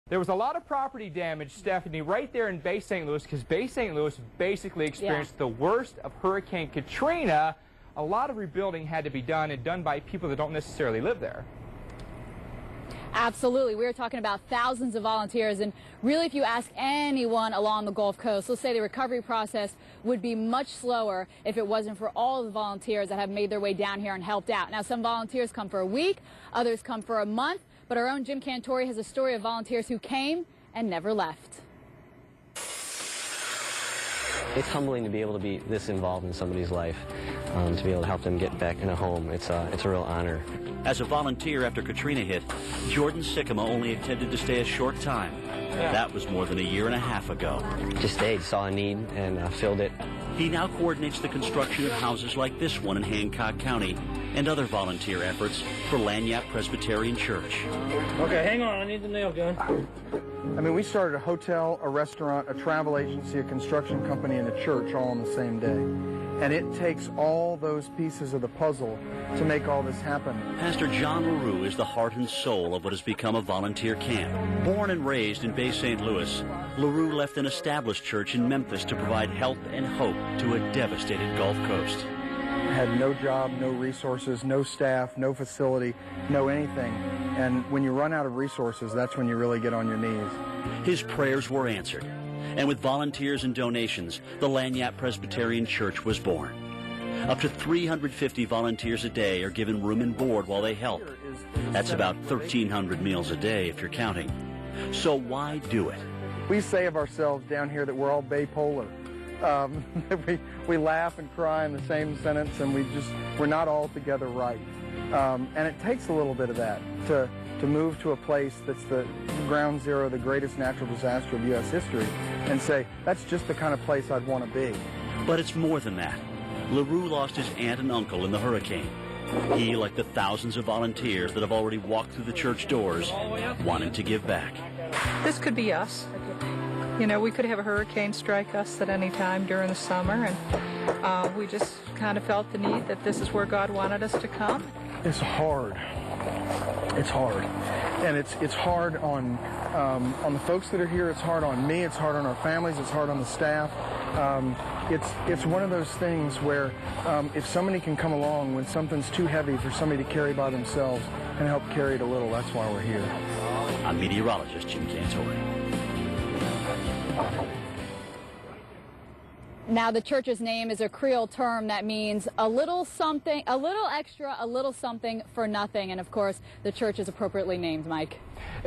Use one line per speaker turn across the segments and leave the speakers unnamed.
There was a lot of property damage, Stephanie, right there in Bay St. Louis, because Bay St. Louis basically experienced the worst of Hurricane Katrina. A lot of rebuilding had to be done, and done by people that don't necessarily live there.
Absolutely. We were talking about thousands of volunteers, and really, if you ask anyone along the Gulf Coast, let's say the recovery process would be much slower if it wasn't for all of the volunteers that have made their way down here and helped out. Now, some volunteers come for a week, others come for a month, but our own Jim Cantori has a story of volunteers who came and never left.
It's humbling to be able to be this involved in somebody's life, to be able to help them get back in a home. It's a real honor.
As a volunteer after Katrina hit, Jordan Sycamore only intended to stay a short time. That was more than a year and a half ago.
Just stayed, saw a need, and filled it.
He now coordinates the construction of houses like this one in Hancock County and other volunteer efforts for Lagniappe Presbyterian Church.
Okay, hang on, I need the nail gun.
I mean, we started a hotel, a restaurant, a travel agency, a construction company, and a church all on the same day. And it takes all those pieces of the puzzle to make all this happen.
Pastor John LaRue is the heart and soul of what has become a volunteer camp. Born and raised in Bay St. Louis, LaRue left an established church in Memphis to provide help and hope to a devastated Gulf Coast.
Had no job, no resources, no staff, no facility, no anything. And when you run out of resources, that's when you really get on your knees.
His prayers were answered, and with volunteers and donations, the Lagniappe Presbyterian Church was born. Up to 350 volunteers a day are given room and board while they help. That's about 1,300 meals a day if you're counting. So why do it?
We say of ourselves down here that we're all bipolar. We laugh and cry in the same sentence, and we're not all together right. And it takes a little bit of that to move to a place that's the ground zero, the greatest natural disaster of U.S. history, and say, that's just the kind of place I'd want to be.
But it's more than that. LaRue lost his aunt and uncle in the hurricane. He, like the thousands of volunteers that have already walked through the church doors, wanted to give back.
This could be us. You know, we could have a hurricane strike us at any time during the summer, and we just kind of felt the need that this is where God wanted us to come.
It's hard. It's hard. And it's hard on the folks that are here. It's hard on me. It's hard on our families. It's hard on the staff. It's one of those things where if somebody can come along when something's too heavy for somebody to carry by themselves and help carry it a little, that's why we're here.
I'm meteorologist Jim Cantori.
Now, the church's name is a Creole term that means a little something, a little extra, a little something for nothing. And, of course, the church is appropriately named, Mike.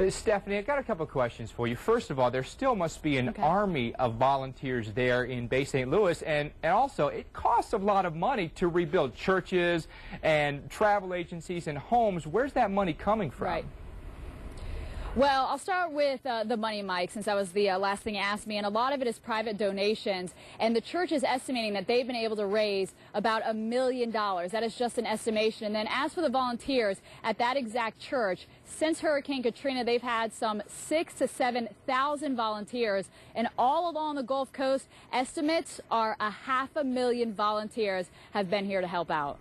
Stephanie, I've got a couple of questions for you. First of all, there still must be an army of volunteers there in Bay St. Louis, and also it costs a lot of money to rebuild churches and travel agencies and homes. Where's that money coming from?
Right. Well, I'll start with the money, Mike, since that was the last thing you asked me, and a lot of it is private donations, and the church is estimating that they've been able to raise about $1 million. That is just an estimation. And then as for the volunteers at that exact church, since Hurricane Katrina, they've had some 6,000 to 7,000 volunteers, and all along the Gulf Coast, estimates are 500,000 volunteers have been here to help out.